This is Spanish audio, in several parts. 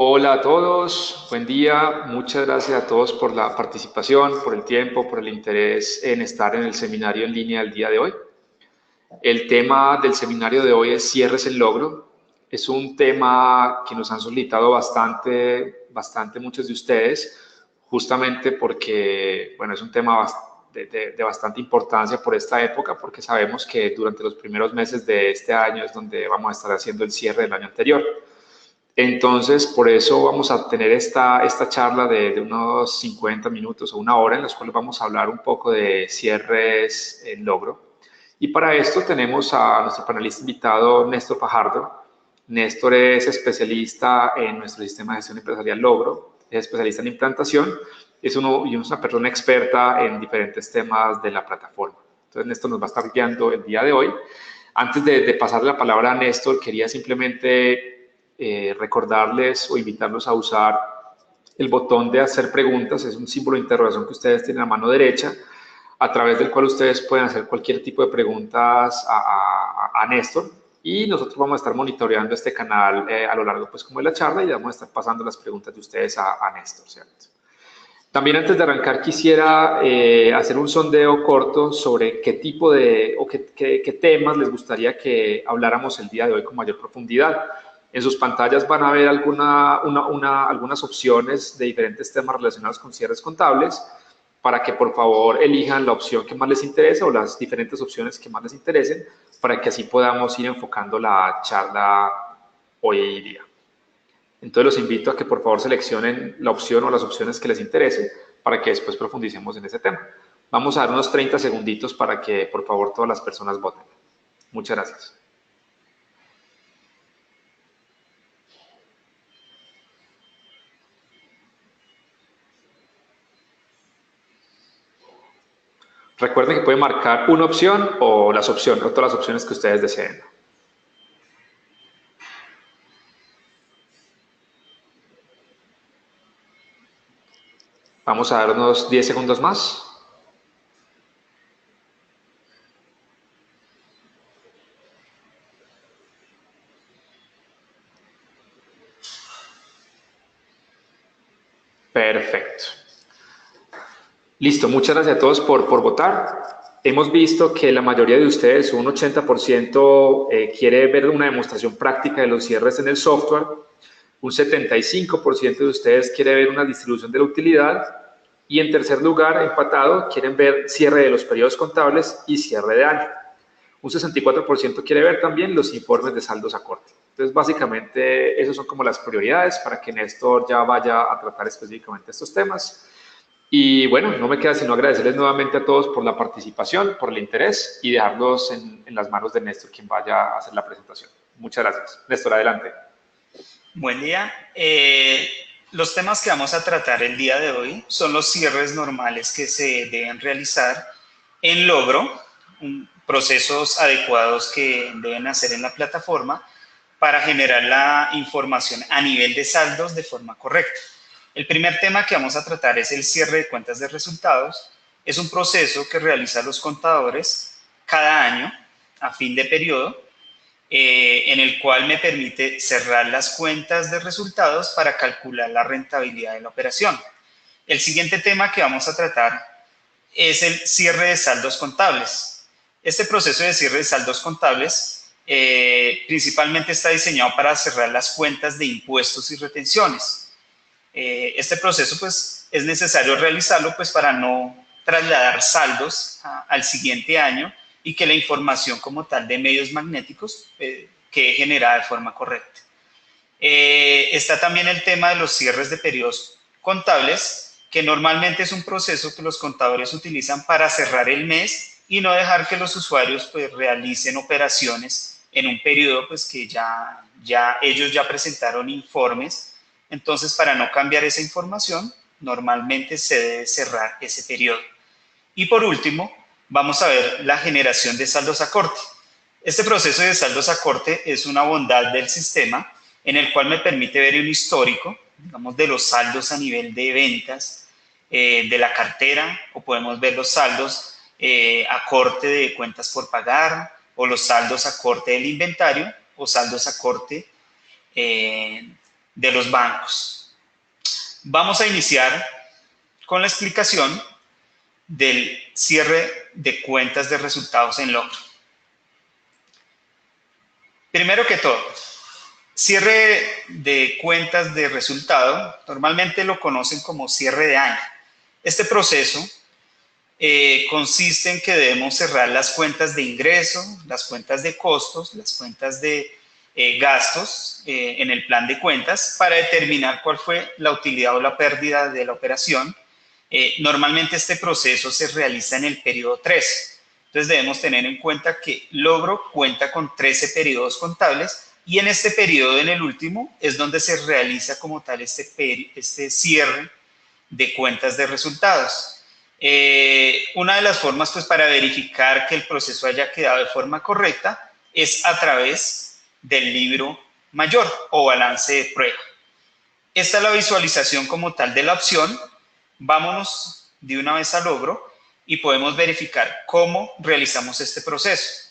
Hola a todos, buen día. Muchas gracias a todos por la participación, por el tiempo, por el interés en estar en el seminario en línea el día de hoy. El tema del seminario de hoy es cierres en logro. Es un tema que nos han solicitado bastante muchos de ustedes, justamente porque, bueno, es un tema de bastante importancia por esta época, porque sabemos que durante los primeros meses de este año es donde vamos a estar haciendo el cierre del año anterior. Entonces, por eso vamos a tener esta charla de unos 50 minutos o una hora en las cuales vamos a hablar un poco de cierres en logro. Y para esto tenemos a nuestro panelista invitado, Néstor Fajardo. Néstor es especialista en nuestro sistema de gestión empresarial Logro, es especialista en implantación, es una persona experta en diferentes temas de la plataforma. Entonces, Néstor nos va a estar guiando el día de hoy. Antes de pasarle la palabra a Néstor, quería simplemente recordarles o invitarlos a usar el botón de hacer preguntas, es un símbolo de interrogación que ustedes tienen a mano derecha, a través del cual ustedes pueden hacer cualquier tipo de preguntas a Néstor, y nosotros vamos a estar monitoreando este canal a lo largo pues como de la charla, y vamos a estar pasando las preguntas de ustedes a Néstor, ¿cierto? También antes de arrancar quisiera hacer un sondeo corto sobre qué tipo de o qué temas les gustaría que habláramos el día de hoy con mayor profundidad. En sus pantallas van a ver algunas opciones de diferentes temas relacionados con cierres contables para que por favor elijan la opción que más les interese o las diferentes opciones que más les interesen para que así podamos ir enfocando la charla hoy día. Entonces los invito a que por favor seleccionen la opción o las opciones que les interese para que después profundicemos en ese tema. Vamos a dar unos 30 segunditos para que por favor todas las personas voten. Muchas gracias. Recuerden que pueden marcar una opción o o todas las opciones que ustedes deseen. Vamos a dar unos 10 segundos más. Perfecto. Listo, muchas gracias a todos por votar. Hemos visto que la mayoría de ustedes, un 80%, quiere ver una demostración práctica de los cierres en el software. Un 75% de ustedes quiere ver una distribución de la utilidad. Y en tercer lugar, empatado, quieren ver cierre de los periodos contables y cierre de año. Un 64% quiere ver también los informes de saldos a corte. Entonces, básicamente, esas son como las prioridades para que Néstor ya vaya a tratar específicamente estos temas. Y bueno, no me queda sino agradecerles nuevamente a todos por la participación, por el interés y dejarlos en las manos de Néstor, quien vaya a hacer la presentación. Muchas gracias. Néstor, adelante. Buen día. Los temas que vamos a tratar el día de hoy son los cierres normales que se deben realizar en Logro, procesos adecuados que deben hacer en la plataforma para generar la información a nivel de saldos de forma correcta. El primer tema que vamos a tratar es el cierre de cuentas de resultados. Es un proceso que realizan los contadores cada año a fin de periodo, en el cual me permite cerrar las cuentas de resultados para calcular la rentabilidad de la operación. El siguiente tema que vamos a tratar es el cierre de saldos contables. Este proceso de cierre de saldos contables principalmente está diseñado para cerrar las cuentas de impuestos y retenciones. Este proceso pues es necesario realizarlo pues para no trasladar saldos al siguiente año y que la información como tal de medios magnéticos quede generada de forma correcta. Está también el tema de los cierres de periodos contables, que normalmente es un proceso que los contadores utilizan para cerrar el mes y no dejar que los usuarios pues realicen operaciones en un periodo pues que ellos ya presentaron informes. Entonces, para no cambiar esa información, normalmente se debe cerrar ese periodo. Y por último, vamos a ver la generación de saldos a corte. Este proceso de saldos a corte es una bondad del sistema en el cual me permite ver un histórico, digamos, de los saldos a nivel de ventas, de la cartera, o podemos ver los saldos a corte de cuentas por pagar, o los saldos a corte del inventario, o saldos a corte de los bancos. Vamos a iniciar con la explicación del cierre de cuentas de resultados en logro. Primero que todo, cierre de cuentas de resultado, normalmente lo conocen como cierre de año. Este proceso consiste en que debemos cerrar las cuentas de ingreso, las cuentas de costos, las cuentas de gastos en el plan de cuentas para determinar cuál fue la utilidad o la pérdida de la operación. Normalmente este proceso se realiza en el periodo 13. Entonces debemos tener en cuenta que Logro cuenta con 13 periodos contables y en este periodo, en el último, es donde se realiza como tal este cierre de cuentas de resultados. Una de las formas pues, para verificar que el proceso haya quedado de forma correcta es a través del libro mayor o balance de prueba. Esta es la visualización como tal de la opción. Vámonos de una vez a Logro y podemos verificar cómo realizamos este proceso.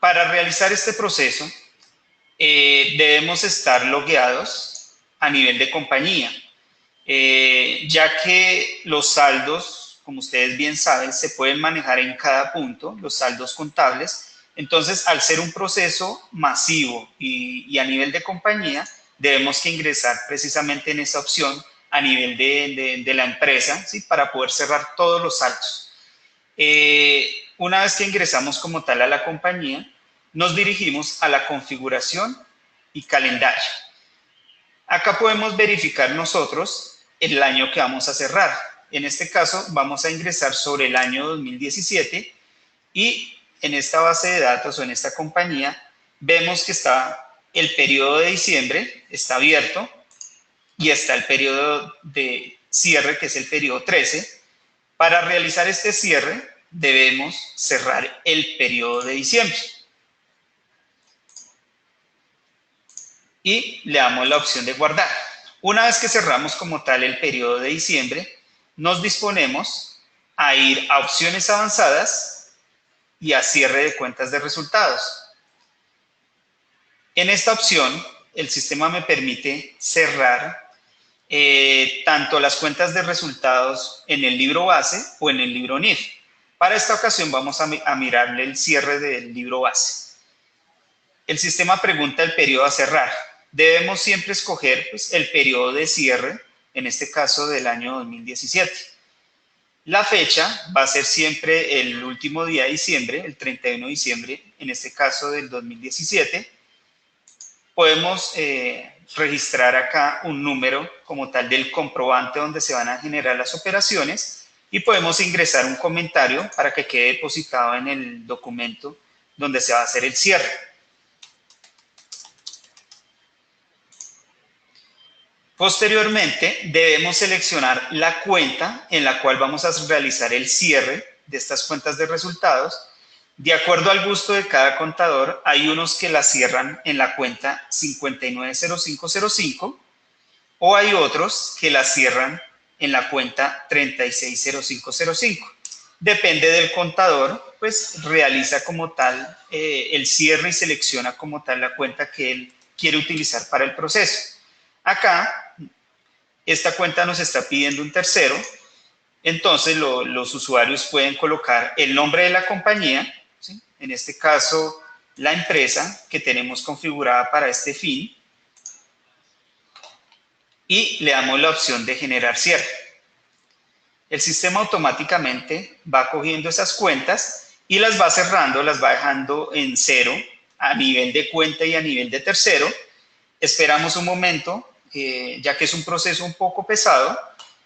Para realizar este proceso debemos estar logueados a nivel de compañía, ya que los saldos, como ustedes bien saben, se pueden manejar en cada punto, los saldos contables. Entonces, al ser un proceso masivo y a nivel de compañía, debemos que ingresar precisamente en esa opción a nivel de la empresa, ¿sí? Para poder cerrar todos los saldos. Una vez que ingresamos como tal a la compañía, nos dirigimos a la configuración y calendario. Acá podemos verificar nosotros el año que vamos a cerrar. En este caso, vamos a ingresar sobre el año 2017 y en esta base de datos o en esta compañía vemos que está el periodo de diciembre, está abierto, y está el periodo de cierre, que es el periodo 13. Para realizar este cierre, debemos cerrar el periodo de diciembre. Y le damos la opción de guardar. Una vez que cerramos como tal el periodo de diciembre, nos disponemos a ir a opciones avanzadas y a cierre de cuentas de resultados. En esta opción, el sistema me permite cerrar tanto las cuentas de resultados en el libro base o en el libro NIF. Para esta ocasión vamos a mirarle el cierre del libro base. El sistema pregunta el periodo a cerrar. Debemos siempre escoger pues, el periodo de cierre, en este caso del año 2017. La fecha va a ser siempre el último día de diciembre, el 31 de diciembre, en este caso del 2017. Podemos registrar acá un número como tal del comprobante donde se van a generar las operaciones y podemos ingresar un comentario para que quede depositado en el documento donde se va a hacer el cierre. Posteriormente, debemos seleccionar la cuenta en la cual vamos a realizar el cierre de estas cuentas de resultados. De acuerdo al gusto de cada contador, hay unos que la cierran en la cuenta 590505 o hay otros que la cierran en la cuenta 360505. Depende del contador, pues realiza como tal el cierre y selecciona como tal la cuenta que él quiere utilizar para el proceso. Acá, esta cuenta nos está pidiendo un tercero, entonces los usuarios pueden colocar el nombre de la compañía, ¿sí? En este caso, la empresa que tenemos configurada para este fin, y le damos la opción de generar cierre. El sistema automáticamente va cogiendo esas cuentas y las va cerrando, las va dejando en cero a nivel de cuenta y a nivel de tercero. Esperamos un momento, ya que es un proceso un poco pesado,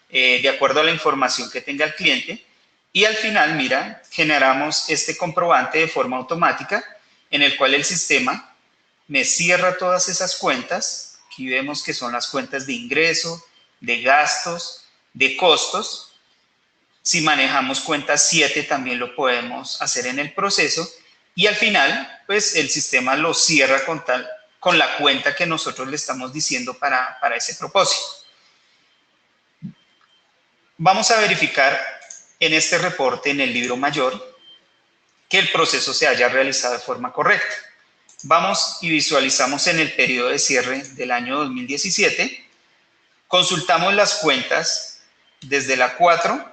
de acuerdo a la información que tenga el cliente, y al final, mira, generamos este comprobante de forma automática en el cual el sistema me cierra todas esas cuentas. Aquí vemos que son las cuentas de ingreso, de gastos, de costos. Si manejamos cuenta 7 también lo podemos hacer en el proceso y al final pues el sistema lo cierra con la cuenta que nosotros le estamos diciendo para ese propósito. Vamos a verificar en este reporte en el libro mayor que el proceso se haya realizado de forma correcta. vamos y visualizamos en el periodo de cierre del año 2017, consultamos las cuentas desde la 4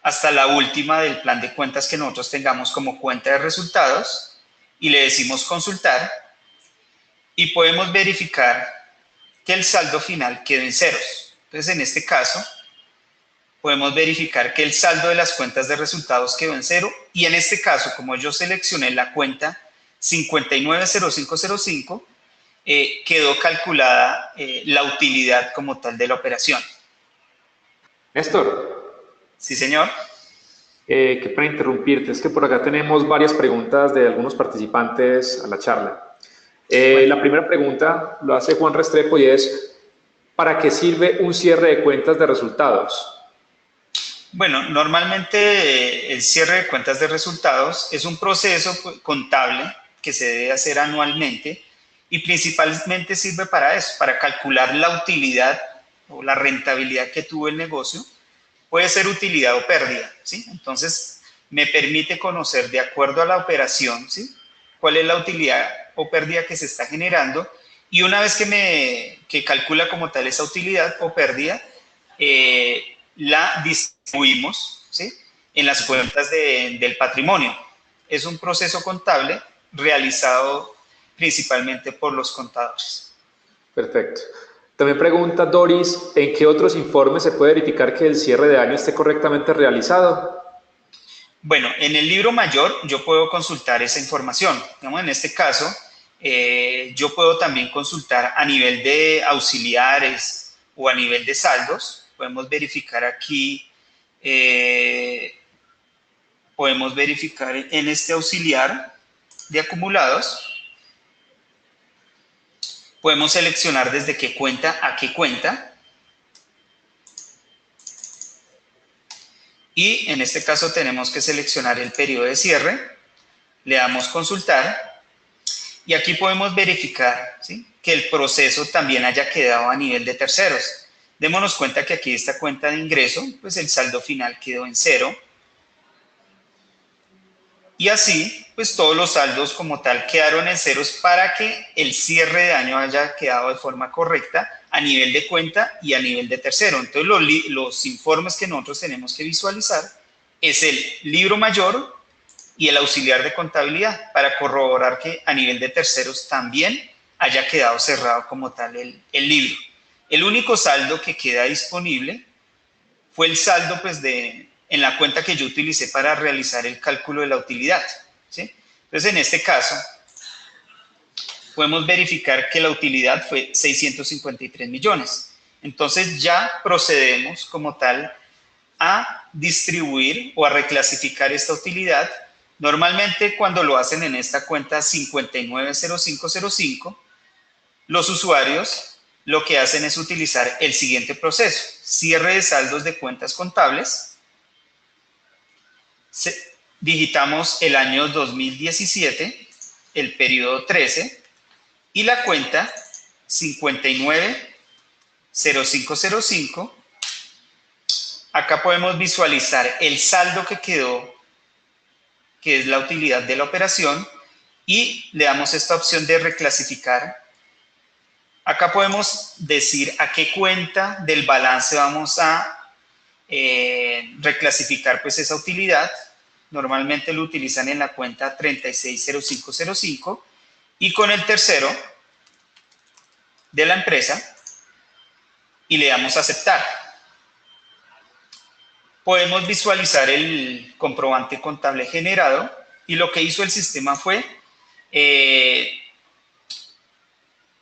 hasta la última del plan de cuentas que nosotros tengamos como cuenta de resultados y le decimos consultar y podemos verificar que el saldo final quedó en ceros. Entonces, en este caso, podemos verificar que el saldo de las cuentas de resultados quedó en cero y en este caso, como yo seleccioné la cuenta 590505, quedó calculada la utilidad como tal de la operación. Néstor. Sí, señor. Que para interrumpirte, es que por acá tenemos varias preguntas de algunos participantes a la charla. La primera pregunta lo hace Juan Restrepo y es, ¿para qué sirve un cierre de cuentas de resultados? Bueno, normalmente el cierre de cuentas de resultados es un proceso contable que se debe hacer anualmente y principalmente sirve para eso, para calcular la utilidad o la rentabilidad que tuvo el negocio. Puede ser utilidad o pérdida, ¿sí? Entonces, me permite conocer de acuerdo a la operación, ¿sí?, cuál es la utilidad o pérdida que se está generando y una vez que calcula como tal esa utilidad o pérdida, la distribuimos, ¿sí?, en las cuentas del patrimonio. Es un proceso contable realizado principalmente por los contadores. Perfecto. También pregunta Doris, ¿en qué otros informes se puede verificar que el cierre de año esté correctamente realizado? Bueno, en el libro mayor yo puedo consultar esa información. Digamos, en este caso, yo puedo también consultar a nivel de auxiliares o a nivel de saldos. Podemos verificar aquí, podemos verificar en este auxiliar de acumulados. Podemos seleccionar desde qué cuenta a qué cuenta. Y en este caso tenemos que seleccionar el periodo de cierre. Le damos consultar. Y aquí podemos verificar, ¿sí?, que el proceso también haya quedado a nivel de terceros. Démonos cuenta que aquí esta cuenta de ingreso, pues el saldo final quedó en cero. Y así, pues todos los saldos como tal quedaron en ceros para que el cierre de año haya quedado de forma correcta a nivel de cuenta y a nivel de tercero. Entonces, los informes que nosotros tenemos que visualizar es el libro mayor y el auxiliar de contabilidad para corroborar que a nivel de terceros también haya quedado cerrado como tal el libro. El único saldo que queda disponible fue el saldo pues en la cuenta que yo utilicé para realizar el cálculo de la utilidad, ¿sí? Entonces, en este caso, podemos verificar que la utilidad fue 653 millones. Entonces, ya procedemos como tal a distribuir o a reclasificar esta utilidad. Normalmente, cuando lo hacen en esta cuenta 590505, los usuarios lo que hacen es utilizar el siguiente proceso: cierre de saldos de cuentas contables. Digitamos el año 2017, el periodo 13, y la cuenta 590505. Acá podemos visualizar el saldo que quedó, que es la utilidad de la operación, y le damos esta opción de reclasificar. Acá podemos decir a qué cuenta del balance vamos a reclasificar pues esa utilidad. Normalmente lo utilizan en la cuenta 360505 y con el tercero de la empresa y le damos a aceptar. Podemos visualizar el comprobante contable generado y lo que hizo el sistema fue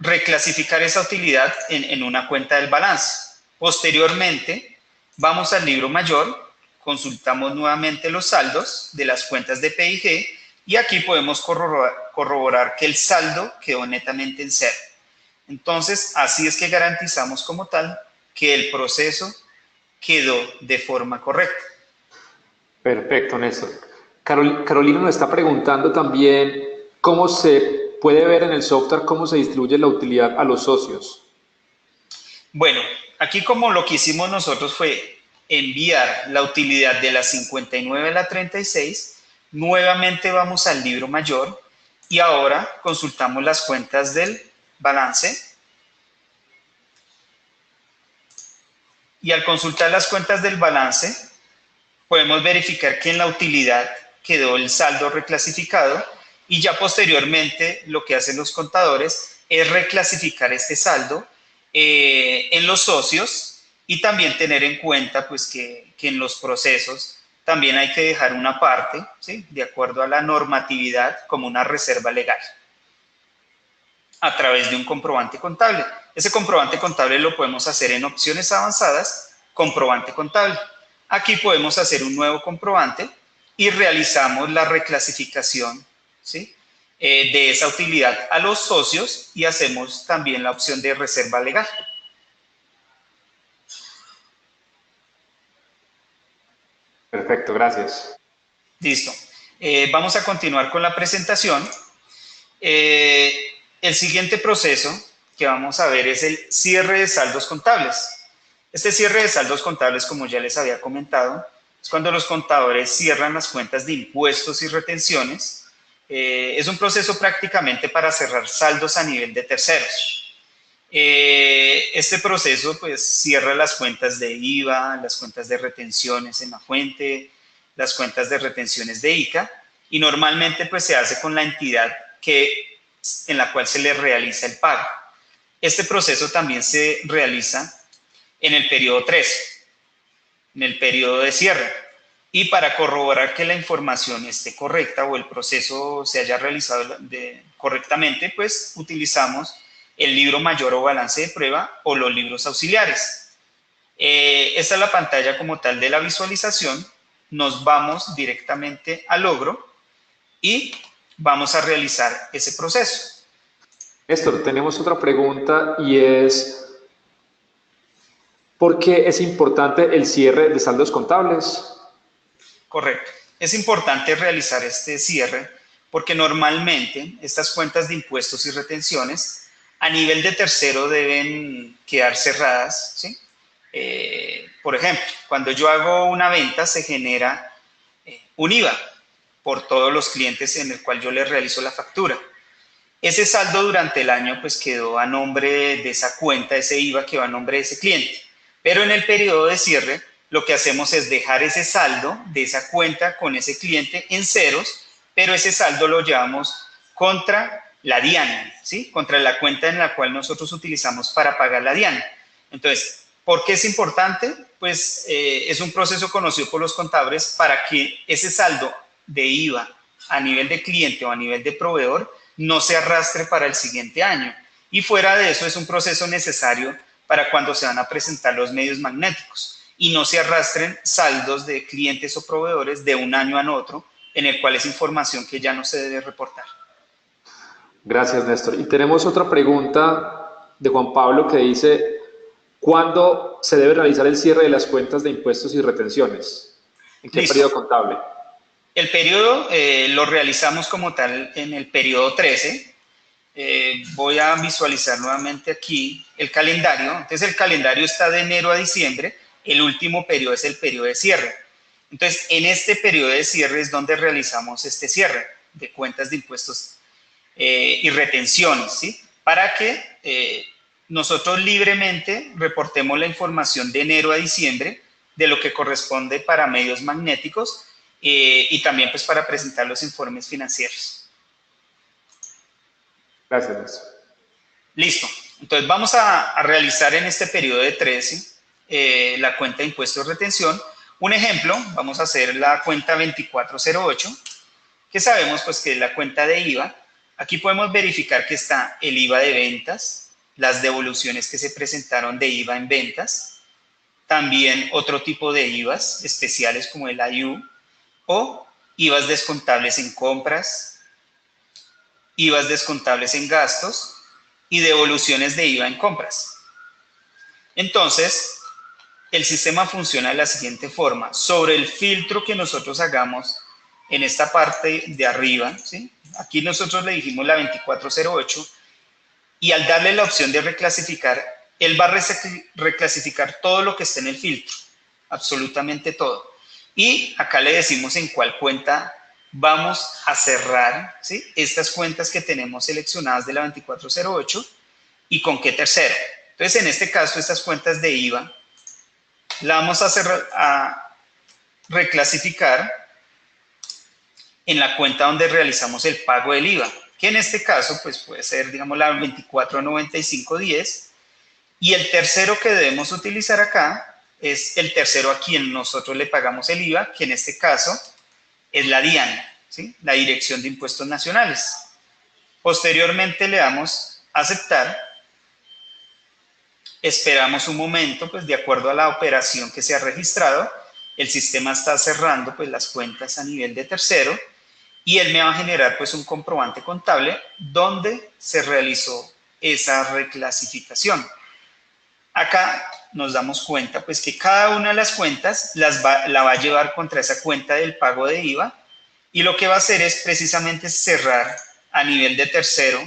reclasificar esa utilidad en una cuenta del balance. Posteriormente, vamos al libro mayor, consultamos nuevamente los saldos de las cuentas de P&G y aquí podemos corroborar que el saldo quedó netamente en cero. Entonces, así es que garantizamos como tal que el proceso quedó de forma correcta. Perfecto, Néstor. Carolina nos está preguntando también cómo se puede ver en el software cómo se distribuye la utilidad a los socios. Bueno, aquí como lo que hicimos nosotros fue enviar la utilidad de la 59 a la 36, nuevamente vamos al libro mayor y ahora consultamos las cuentas del balance. Y al consultar las cuentas del balance, podemos verificar que en la utilidad quedó el saldo reclasificado y ya posteriormente lo que hacen los contadores es reclasificar este saldo en los socios y también tener en cuenta pues, que en los procesos también hay que dejar una parte, ¿sí?, de acuerdo a la normatividad, como una reserva legal a través de un comprobante contable. Ese comprobante contable lo podemos hacer en opciones avanzadas, comprobante contable. Aquí podemos hacer un nuevo comprobante y realizamos la reclasificación, ¿sí?, de esa utilidad a los socios y hacemos también la opción de reserva legal. Perfecto, gracias. Listo. Vamos a continuar con la presentación. El siguiente proceso que vamos a ver es el cierre de saldos contables. Este cierre de saldos contables, como ya les había comentado, es cuando los contadores cierran las cuentas de impuestos y retenciones. Es un proceso prácticamente para cerrar saldos a nivel de terceros. Este proceso pues cierra las cuentas de IVA, las cuentas de retenciones en la fuente, las cuentas de retenciones de ICA, y normalmente pues se hace con la entidad en la cual se le realiza el pago. Este proceso también se realiza en el periodo 3, en el periodo de cierre. Y para corroborar que la información esté correcta o el proceso se haya realizado correctamente, pues utilizamos el libro mayor o balance de prueba o los libros auxiliares. Esta es la pantalla como tal de la visualización. Nos vamos directamente al logro y vamos a realizar ese proceso. Néstor, tenemos otra pregunta y es, ¿por qué es importante el cierre de saldos contables? Correcto. Es importante realizar este cierre porque normalmente estas cuentas de impuestos y retenciones a nivel de tercero deben quedar cerradas, ¿sí? Por ejemplo, cuando yo hago una venta se genera un IVA por todos los clientes en el cual yo les realizo la factura. Ese saldo durante el año pues quedó a nombre de esa cuenta, ese IVA quedó a nombre de ese cliente. Pero en el periodo de cierre lo que hacemos es dejar ese saldo de esa cuenta con ese cliente en ceros, pero ese saldo lo llevamos contra la DIAN, ¿sí?, contra la cuenta en la cual nosotros utilizamos para pagar la DIAN. Entonces, ¿por qué es importante? Pues es un proceso conocido por los contadores para que ese saldo de IVA a nivel de cliente o a nivel de proveedor no se arrastre para el siguiente año. Y fuera de eso es un proceso necesario para cuando se van a presentar los medios magnéticos y no se arrastren saldos de clientes o proveedores de un año a otro, en el cual es información que ya no se debe reportar. Gracias, Néstor. Y tenemos otra pregunta de Juan Pablo que dice, ¿cuándo se debe realizar el cierre de las cuentas de impuestos y retenciones? ¿En qué periodo contable? El periodo lo realizamos como tal en el periodo 13. Voy a visualizar nuevamente aquí el calendario. Entonces el calendario está de enero a diciembre. El último periodo es el periodo de cierre. Entonces en este periodo de cierre es donde realizamos este cierre de cuentas de impuestos y retenciones, ¿sí?, para que nosotros libremente reportemos la información de enero a diciembre de lo que corresponde para medios magnéticos y también pues para presentar los informes financieros. Gracias, Néstor. Listo. Entonces vamos a realizar en este periodo de 13 la cuenta de impuestos de retención. Un ejemplo, vamos a hacer la cuenta 2408, que sabemos pues que es la cuenta de IVA. Aquí podemos verificar que está el IVA de ventas, las devoluciones que se presentaron de IVA en ventas, también otro tipo de IVAs especiales como el IU o IVAs descontables en compras, IVAs descontables en gastos y devoluciones de IVA en compras. Entonces, el sistema funciona de la siguiente forma. Sobre el filtro que nosotros hagamos en esta parte de arriba, ¿sí?, aquí nosotros le dijimos la 2408 y al darle la opción de reclasificar, él va a reclasificar todo lo que esté en el filtro, absolutamente todo. Y acá le decimos en cuál cuenta vamos a cerrar, ¿sí?, estas cuentas que tenemos seleccionadas de la 2408 y con qué tercero. Entonces, en este caso, estas cuentas de IVA la vamos a reclasificar en la cuenta donde realizamos el pago del IVA, que en este caso pues puede ser, digamos, la 249510, y el tercero que debemos utilizar acá es el tercero a quien nosotros le pagamos el IVA, que en este caso es la DIAN, ¿sí?, la Dirección de Impuestos Nacionales. Posteriormente le damos a aceptar, esperamos un momento, pues de acuerdo a la operación que se ha registrado, el sistema está cerrando pues las cuentas a nivel de tercero, y él me va a generar pues un comprobante contable donde se realizó esa reclasificación. Acá nos damos cuenta pues que cada una de las cuentas la va a llevar contra esa cuenta del pago de IVA, y lo que va a hacer es precisamente cerrar a nivel de tercero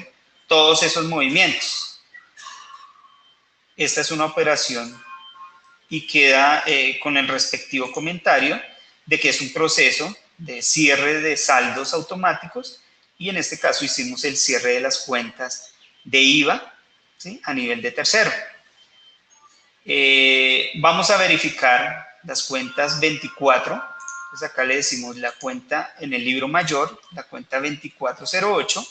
todos esos movimientos. Esta es una operación y queda con el respectivo comentario de que es un proceso de cierre de saldos automáticos, y en este caso hicimos el cierre de las cuentas de IVA, ¿sí?, a nivel de tercero. Vamos a verificar las cuentas 24, pues acá le decimos la cuenta en el libro mayor, la cuenta 2408.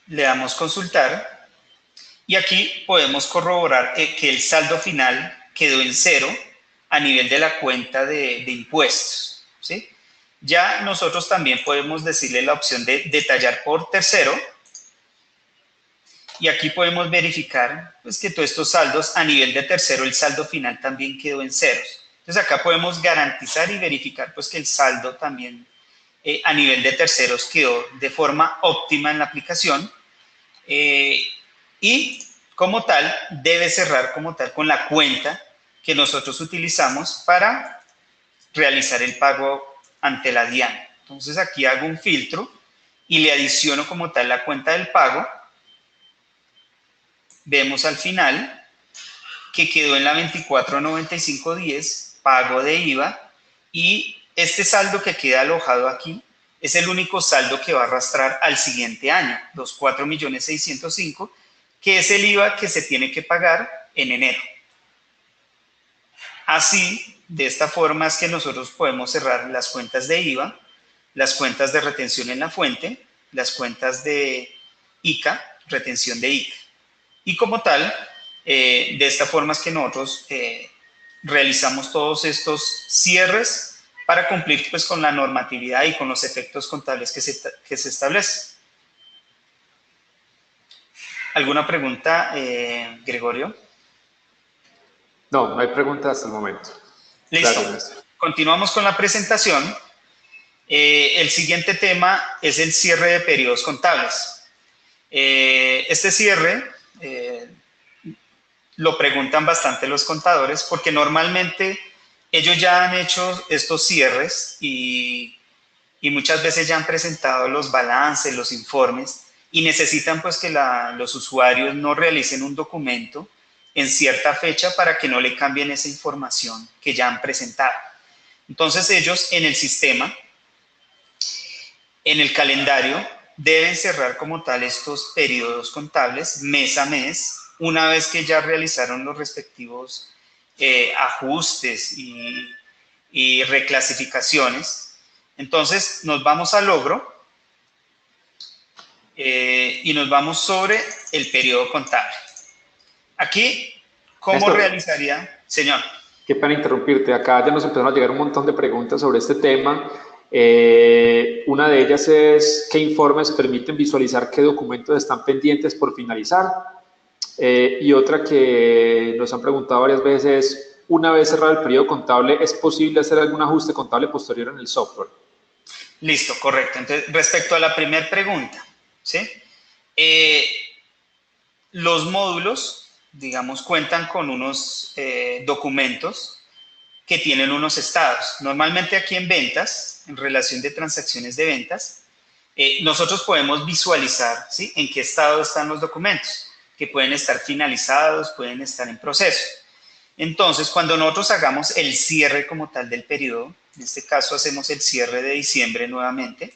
Le damos consultar y aquí podemos corroborar que el saldo final quedó en cero a nivel de la cuenta de impuestos, ¿sí? Ya nosotros también podemos decirle la opción de detallar por tercero, y aquí podemos verificar pues que todos estos saldos a nivel de tercero, el saldo final también quedó en ceros. Entonces acá podemos garantizar y verificar pues que el saldo también a nivel de terceros quedó de forma óptima en la aplicación, y como tal debe cerrar como tal con la cuenta que nosotros utilizamos para realizar el pago ante la DIAN. Entonces aquí hago un filtro y le adiciono como tal la cuenta del pago. Vemos al final que quedó en la 249510, pago de IVA, y este saldo que queda alojado aquí es el único saldo que va a arrastrar al siguiente año, los 4.605.000, que es el IVA que se tiene que pagar en enero. Así, de esta forma es que nosotros podemos cerrar las cuentas de IVA, las cuentas de retención en la fuente, las cuentas de ICA, retención de ICA. Y como tal, de esta forma es que nosotros realizamos todos estos cierres para cumplir pues con la normatividad y con los efectos contables que se establecen. ¿Alguna pregunta, Gregorio? No, no hay preguntas hasta el momento. Listo. Gracias. Continuamos con la presentación. El siguiente tema es el cierre de periodos contables. Este cierre lo preguntan bastante los contadores porque normalmente ellos ya han hecho estos cierres y muchas veces ya han presentado los balances, los informes, y necesitan pues que los usuarios no realicen un documento en cierta fecha para que no le cambien esa información que ya han presentado. Entonces ellos en el sistema, en el calendario, deben cerrar como tal estos periodos contables mes a mes, una vez que ya realizaron los respectivos ajustes y reclasificaciones. Entonces nos vamos a logro y nos vamos sobre el periodo contable. Aquí, ¿cómo realizaría? Señor. Qué pena interrumpirte. Acá ya nos empezaron a llegar un montón de preguntas sobre este tema. Una de ellas es ¿qué informes permiten visualizar qué documentos están pendientes por finalizar? Y otra que nos han preguntado varias veces es, una vez cerrado el periodo contable, ¿es posible hacer algún ajuste contable posterior en el software? Listo, correcto. Entonces, respecto a la primera pregunta, ¿sí? Los módulos, digamos, cuentan con unos documentos que tienen unos estados. Normalmente aquí en ventas, en relación de transacciones de ventas, nosotros podemos visualizar, ¿sí?, en qué estado están los documentos. que pueden estar finalizados, pueden estar en proceso. Entonces, cuando nosotros hagamos el cierre como tal del periodo, en este caso hacemos el cierre de diciembre nuevamente,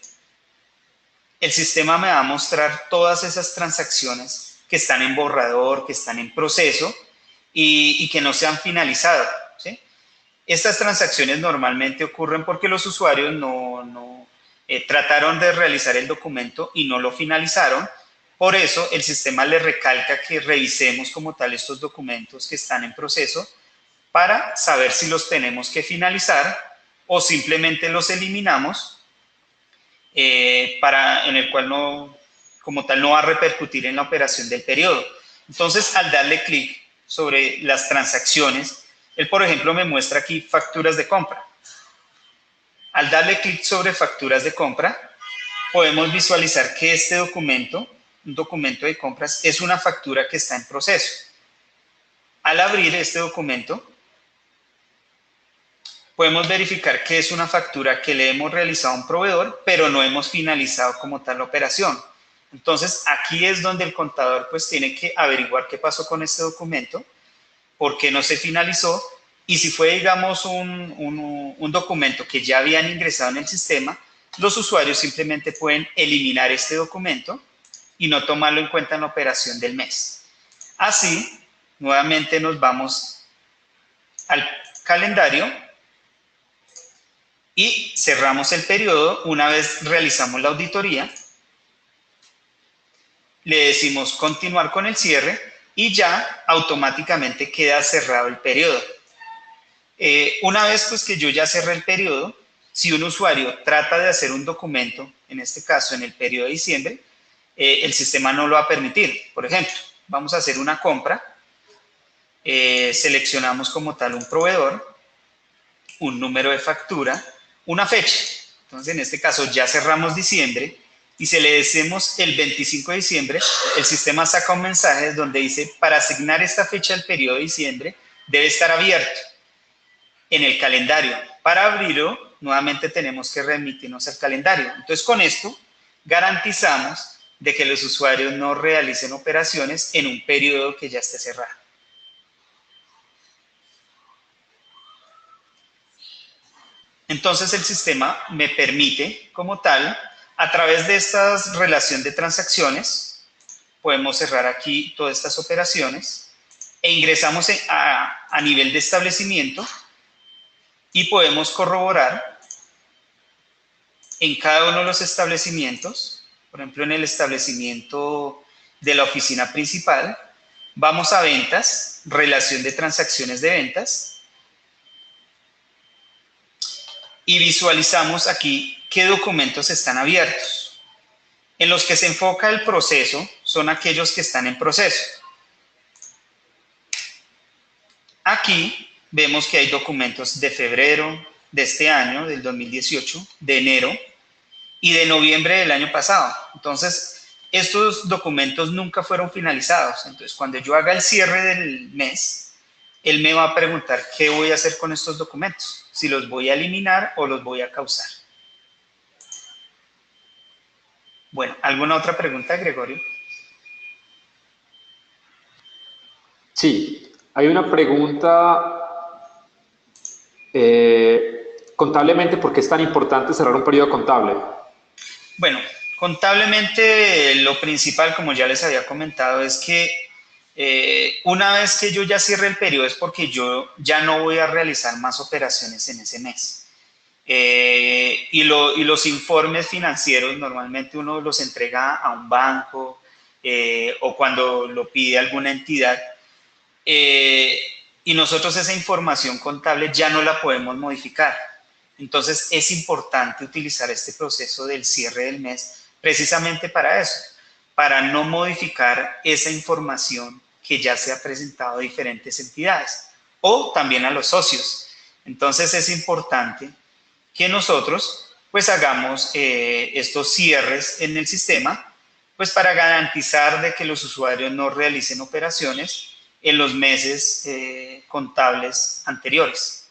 el sistema me va a mostrar todas esas transacciones que están en borrador, que están en proceso y que no se han finalizado, ¿sí? Estas transacciones normalmente ocurren porque los usuarios no trataron de realizar el documento y no lo finalizaron. Por eso el sistema le recalca que revisemos como tal estos documentos que están en proceso para saber si los tenemos que finalizar o simplemente los eliminamos, en el cual como tal no va a repercutir en la operación del periodo. Entonces, al darle clic sobre las transacciones, él, por ejemplo, me muestra aquí facturas de compra. Al darle clic sobre facturas de compra, podemos visualizar que este documento, un documento de compras, es una factura que está en proceso. Al abrir este documento, podemos verificar que es una factura que le hemos realizado a un proveedor, pero no hemos finalizado como tal la operación. Entonces, aquí es donde el contador pues tiene que averiguar qué pasó con este documento, por qué no se finalizó, y si fue, digamos, un documento que ya habían ingresado en el sistema, los usuarios simplemente pueden eliminar este documento y no tomarlo en cuenta en la operación del mes. Así, nuevamente nos vamos al calendario y cerramos el periodo. Una vez realizamos la auditoría, le decimos continuar con el cierre y ya automáticamente queda cerrado el periodo. Una vez pues que yo ya cerré el periodo, si un usuario trata de hacer un documento, en este caso en el periodo de diciembre, el sistema no lo va a permitir. Por ejemplo, vamos a hacer una compra, seleccionamos como tal un proveedor, un número de factura, una fecha. Entonces, en este caso ya cerramos diciembre y si le decimos el 25 de diciembre, el sistema saca un mensaje donde dice, para asignar esta fecha al periodo de diciembre, debe estar abierto en el calendario. Para abrirlo, nuevamente tenemos que remitirnos al calendario. Entonces, con esto garantizamos de que los usuarios no realicen operaciones en un periodo que ya esté cerrado. Entonces, el sistema me permite, como tal, a través de esta relación de transacciones, podemos cerrar aquí todas estas operaciones e ingresamos a nivel de establecimiento y podemos corroborar en cada uno de los establecimientos. Por ejemplo, en el establecimiento de la oficina principal, vamos a ventas, relación de transacciones de ventas, y visualizamos aquí qué documentos están abiertos. En los que se enfoca el proceso son aquellos que están en proceso. Aquí vemos que hay documentos de febrero de este año, del 2018, de enero y de noviembre del año pasado. Entonces, estos documentos nunca fueron finalizados. Entonces, cuando yo haga el cierre del mes, él me va a preguntar qué voy a hacer con estos documentos, si los voy a eliminar o los voy a causar. Bueno, ¿alguna otra pregunta, Gregorio? Sí, hay una pregunta. Contablemente, ¿por qué es tan importante cerrar un periodo contable? Bueno, contablemente lo principal, como ya les había comentado, es que una vez que yo ya cierre el periodo es porque yo ya no voy a realizar más operaciones en ese mes. Y los informes financieros normalmente uno los entrega a un banco o cuando lo pide alguna entidad, y nosotros esa información contable ya no la podemos modificar. Entonces es importante utilizar este proceso del cierre del mes precisamente para eso, para no modificar esa información que ya se ha presentado a diferentes entidades o también a los socios. Entonces es importante que nosotros pues hagamos estos cierres en el sistema pues para garantizar de que los usuarios no realicen operaciones en los meses contables anteriores.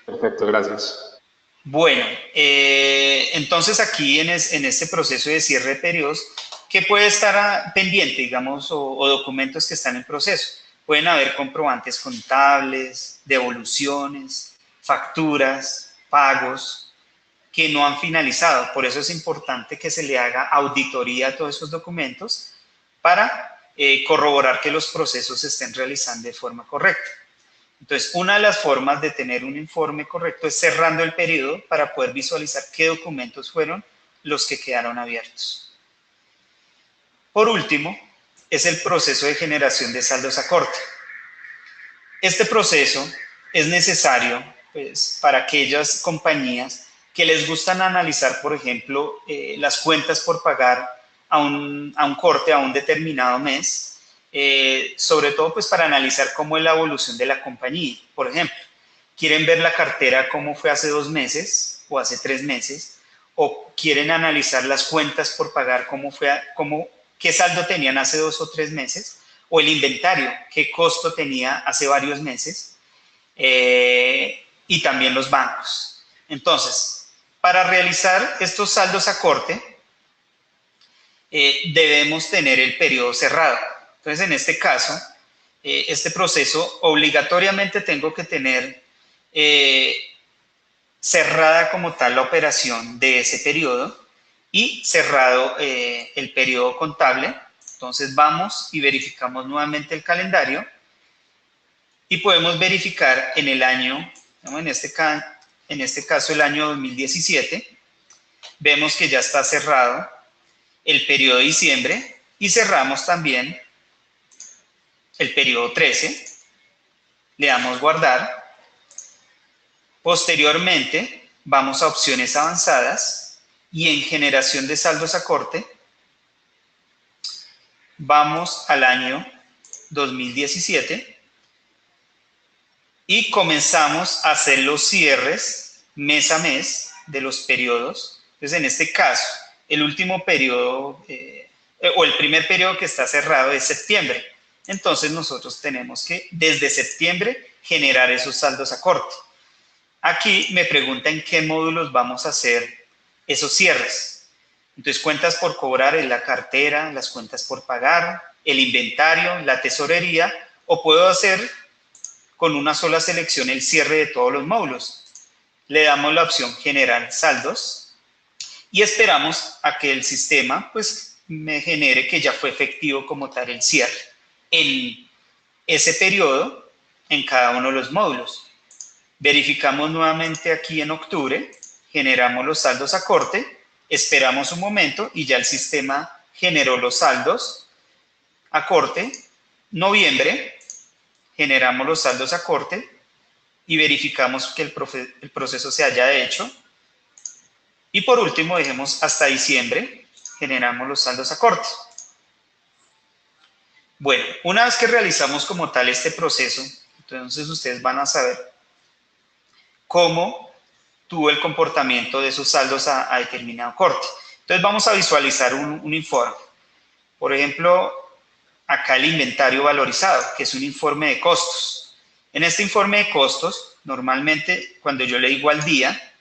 Perfecto, gracias. Bueno, entonces aquí en este proceso de cierre de periodos, ¿Qué puede estar pendiente, digamos, o documentos que están en proceso? Pueden haber comprobantes contables, devoluciones, facturas, pagos que no han finalizado. Por eso es importante que se le haga auditoría a todos esos documentos para corroborar que los procesos se estén realizando de forma correcta. Entonces, una de las formas de tener un informe correcto es cerrando el periodo para poder visualizar qué documentos fueron los que quedaron abiertos. Por último, es el proceso de generación de saldos a corte. Este proceso es necesario pues, para aquellas compañías que les gustan analizar, por ejemplo, las cuentas por pagar a un corte, a un determinado mes, sobre todo pues, para analizar cómo es la evolución de la compañía. Por ejemplo, quieren ver la cartera cómo fue hace 2 meses o hace 3 meses, o quieren analizar las cuentas por pagar qué saldo tenían hace 2 o 3 meses, o el inventario, qué costo tenía hace varios meses, y también los bancos. Entonces, para realizar estos saldos a corte, debemos tener el periodo cerrado. Entonces, en este caso, este proceso obligatoriamente tengo que tener cerrada como tal la operación de ese periodo y cerrado el periodo contable. Entonces vamos y verificamos nuevamente el calendario y podemos verificar en el año, en este caso el año 2017, vemos que ya está cerrado el periodo de diciembre y cerramos también el periodo 13, le damos guardar. Posteriormente vamos a opciones avanzadas y en generación de saldos a corte vamos al año 2017 y comenzamos a hacer los cierres mes a mes de los periodos. Entonces, en este caso, el último periodo o el primer periodo que está cerrado es septiembre. Entonces, nosotros tenemos que desde septiembre generar esos saldos a corte. Aquí me pregunta en qué módulos vamos a hacer esos cierres. Entonces, cuentas por cobrar en la cartera, las cuentas por pagar, el inventario, la tesorería, o puedo hacer con una sola selección el cierre de todos los módulos. Le damos la opción generar saldos y esperamos a que el sistema pues me genere que ya fue efectivo como tal el cierre en ese periodo en cada uno de los módulos. Verificamos nuevamente aquí en octubre, generamos los saldos a corte, esperamos un momento y ya el sistema generó los saldos a corte. Noviembre, generamos los saldos a corte y verificamos que el proceso se haya hecho. Y por último, dejemos hasta diciembre, generamos los saldos a corte. Bueno, una vez que realizamos como tal este proceso, entonces ustedes van a saber cómo tuvo el comportamiento de esos saldos a determinado corte. Entonces vamos a visualizar un informe. Por ejemplo, acá el inventario valorizado, que es un informe de costos. En este informe de costos, normalmente cuando yo le digo al día,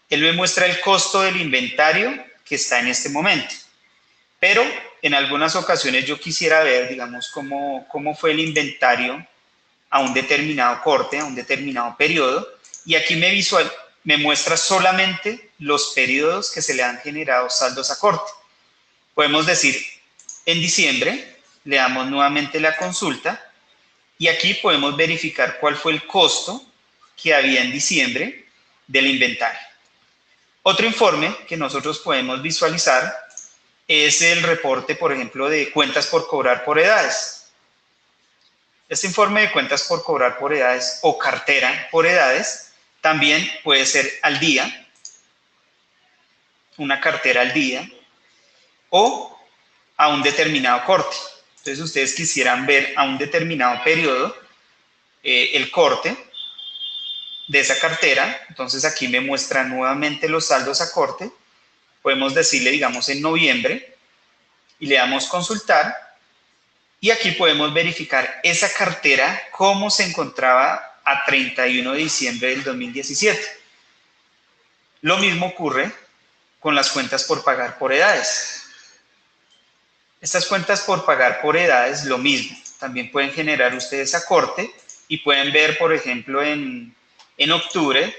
él me muestra el costo del inventario que está en este momento. Pero en algunas ocasiones yo quisiera ver, digamos, cómo fue el inventario a un determinado corte, a un determinado periodo, y aquí me muestra solamente los periodos que se le han generado saldos a corte. Podemos decir, en diciembre, le damos nuevamente la consulta, y aquí podemos verificar cuál fue el costo que había en diciembre del inventario. Otro informe que nosotros podemos visualizar es el reporte, por ejemplo, de cuentas por cobrar por edades. Este informe de cuentas por cobrar por edades o cartera por edades también puede ser al día, una cartera al día, o a un determinado corte. Entonces, ustedes quisieran ver a un determinado periodo el corte de esa cartera. Entonces, aquí me muestra nuevamente los saldos a corte. Podemos decirle, digamos, en noviembre y le damos consultar. Y aquí podemos verificar esa cartera, cómo se encontraba a 31 de diciembre del 2017. Lo mismo ocurre con las cuentas por pagar por edades. Estas cuentas por pagar por edades, lo mismo. También pueden generar ustedes acorte y pueden ver, por ejemplo, en octubre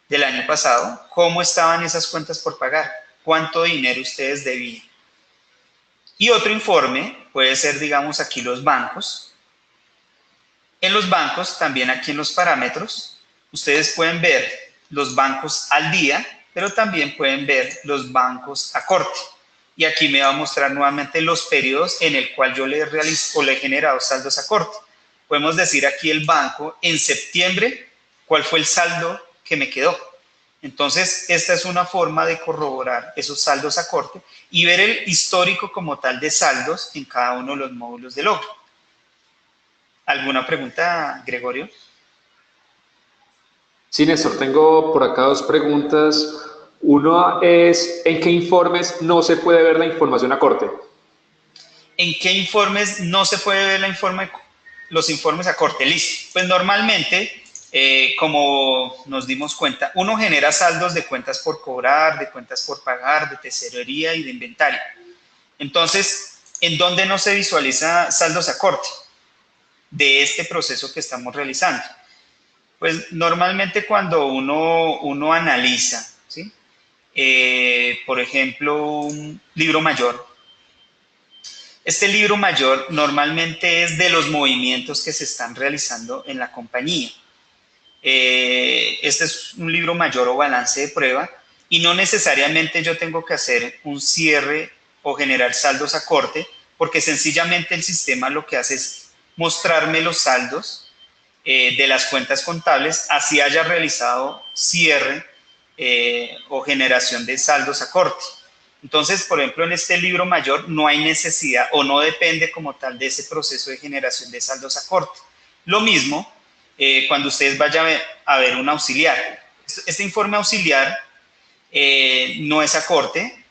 del año pasado, cómo estaban esas cuentas por pagar, cuánto dinero ustedes debían. Y otro informe puede ser, digamos, aquí los bancos. En los bancos, también aquí en los parámetros, ustedes pueden ver los bancos al día, pero también pueden ver los bancos a corte. Y aquí me va a mostrar nuevamente los periodos en el cual yo le realizo o le he generado saldos a corte. Podemos decir aquí el banco en septiembre, cuál fue el saldo que me quedó. Entonces, esta es una forma de corroborar esos saldos a corte y ver el histórico como tal de saldos en cada uno de los módulos de logro. ¿Alguna pregunta, Gregorio? Sí, Néstor, tengo por acá dos preguntas. Uno es, ¿en qué informes no se puede ver la información a corte? ¿En qué informes no se puede ver los informes a corte? Listo. Pues normalmente, como nos dimos cuenta, uno genera saldos de cuentas por cobrar, de cuentas por pagar, de tesorería y de inventario. Entonces, ¿en dónde no se visualiza saldos a corte de este proceso que estamos realizando? Pues normalmente cuando uno analiza, ¿sí? Por ejemplo, un libro mayor. Este libro mayor normalmente es de los movimientos que se están realizando en la compañía. Este es un libro mayor o balance de prueba y no necesariamente yo tengo que hacer un cierre o generar saldos a corte, porque sencillamente el sistema lo que hace es mostrarme los saldos de las cuentas contables, así haya realizado cierre o generación de saldos a corte. Entonces, por ejemplo, en este libro mayor no hay necesidad o no depende como tal de ese proceso de generación de saldos a corte. Lo mismo cuando ustedes vayan a ver un auxiliar. Este informe auxiliar no es a corte,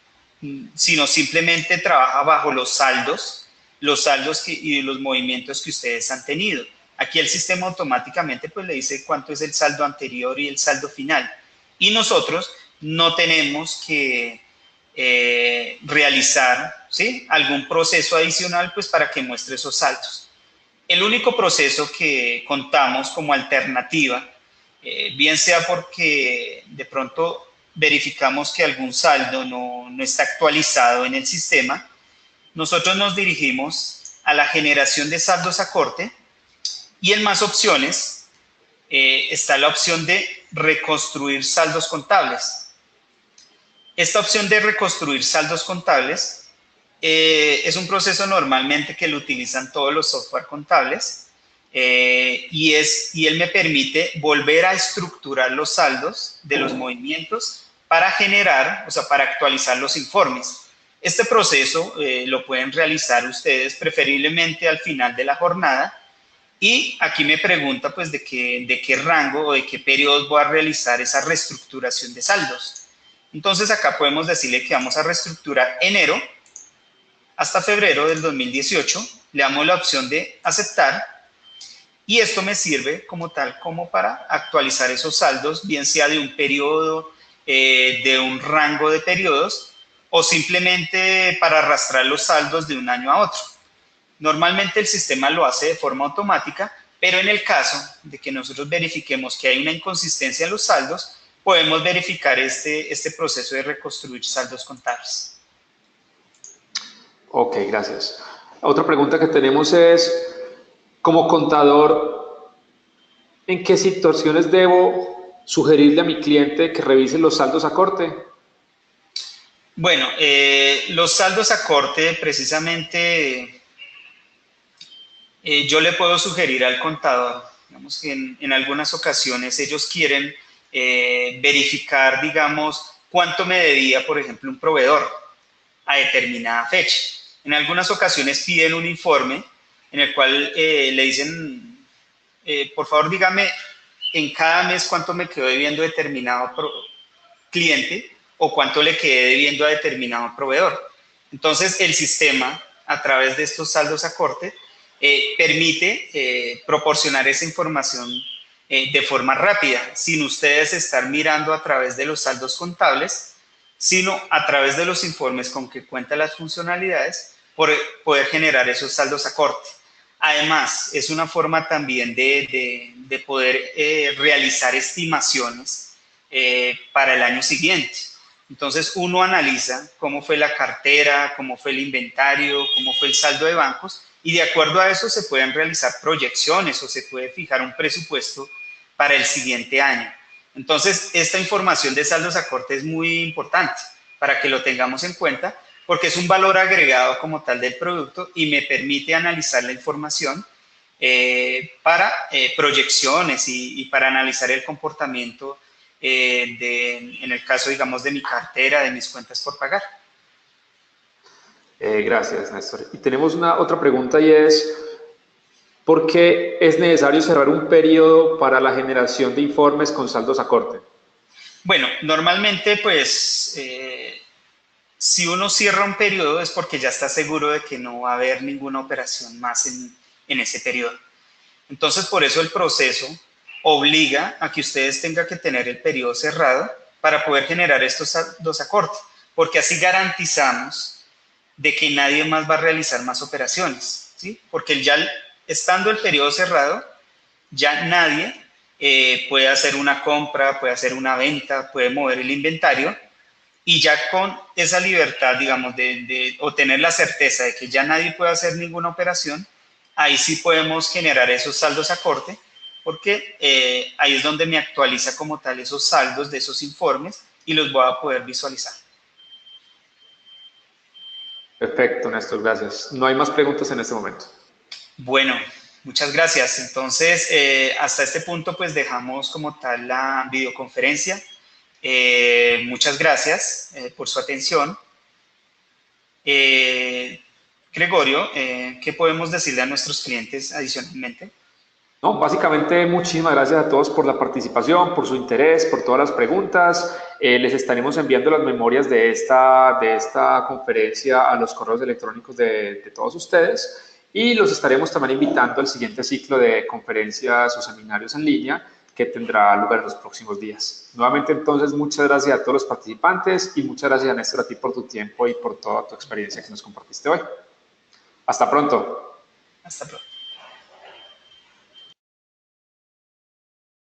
sino simplemente trabaja bajo los saldos y los movimientos que ustedes han tenido. Aquí el sistema automáticamente pues le dice cuánto es el saldo anterior y el saldo final. Y nosotros no tenemos que realizar, ¿sí?, algún proceso adicional pues para que muestre esos saldos. El único proceso que contamos como alternativa, bien sea porque de pronto verificamos que algún saldo no está actualizado en el sistema, nosotros nos dirigimos a la generación de saldos a corte y en más opciones está la opción de reconstruir saldos contables. Esta opción de reconstruir saldos contables es un proceso normalmente que lo utilizan todos los software contables y él me permite volver a estructurar los saldos de los movimientos para generar, o sea, para actualizar los informes. Este proceso lo pueden realizar ustedes preferiblemente al final de la jornada y aquí me pregunta pues de qué rango o de qué periodos voy a realizar esa reestructuración de saldos. Entonces acá podemos decirle que vamos a reestructurar enero hasta febrero del 2018, le damos la opción de aceptar y esto me sirve como tal como para actualizar esos saldos, bien sea de un periodo, de un rango de periodos o simplemente para arrastrar los saldos de un año a otro. Normalmente el sistema lo hace de forma automática, pero en el caso de que nosotros verifiquemos que hay una inconsistencia en los saldos, podemos verificar este proceso de reconstruir saldos contables. Ok, gracias. Otra pregunta que tenemos es, como contador, ¿en qué situaciones debo sugerirle a mi cliente que revise los saldos a corte? Bueno, los saldos a corte precisamente yo le puedo sugerir al contador, digamos que en algunas ocasiones ellos quieren verificar, digamos, cuánto me debía, por ejemplo, un proveedor a determinada fecha. En algunas ocasiones piden un informe en el cual le dicen, por favor, dígame en cada mes cuánto me quedó debiendo determinado cliente o cuánto le quedé debiendo a determinado proveedor. Entonces, el sistema, a través de estos saldos a corte, permite proporcionar esa información de forma rápida, sin ustedes estar mirando a través de los saldos contables, sino a través de los informes con que cuentan las funcionalidades, poder generar esos saldos a corte. Además, es una forma también de poder realizar estimaciones para el año siguiente. Entonces, uno analiza cómo fue la cartera, cómo fue el inventario, cómo fue el saldo de bancos, y de acuerdo a eso se pueden realizar proyecciones o se puede fijar un presupuesto para el siguiente año. Entonces, esta información de saldos a corte es muy importante para que lo tengamos en cuenta, porque es un valor agregado como tal del producto y me permite analizar la información para proyecciones y para analizar el comportamiento en el caso, digamos, de mi cartera, de mis cuentas por pagar. Gracias, Néstor. Y tenemos otra pregunta y es, ¿por qué es necesario cerrar un periodo para la generación de informes con saldos a corte? Bueno, normalmente, pues, si uno cierra un periodo es porque ya está seguro de que no va a haber ninguna operación más en ese periodo. Entonces, por eso el proceso obliga a que ustedes tengan que tener el periodo cerrado para poder generar estos saldos a corte, porque así garantizamos de que nadie más va a realizar más operaciones, ¿sí? Porque ya estando el periodo cerrado, ya nadie puede hacer una compra, puede hacer una venta, puede mover el inventario, y ya con esa libertad, digamos, o tener la certeza de que ya nadie puede hacer ninguna operación, ahí sí podemos generar esos saldos a corte, porque ahí es donde me actualiza como tal esos saldos de esos informes y los voy a poder visualizar. Perfecto, Néstor, gracias. No hay más preguntas en este momento. Bueno, muchas gracias. Entonces, hasta este punto, pues dejamos como tal la videoconferencia. Muchas gracias por su atención. Gregorio, ¿qué podemos decirle a nuestros clientes adicionalmente? No, básicamente muchísimas gracias a todos por la participación, por su interés, por todas las preguntas. Les estaremos enviando las memorias de esta conferencia a los correos electrónicos de todos ustedes y los estaremos también invitando al siguiente ciclo de conferencias o seminarios en línea que tendrá lugar en los próximos días. Nuevamente, entonces, muchas gracias a todos los participantes y muchas gracias, Néstor, a ti por tu tiempo y por toda tu experiencia que nos compartiste hoy. Hasta pronto. Hasta pronto.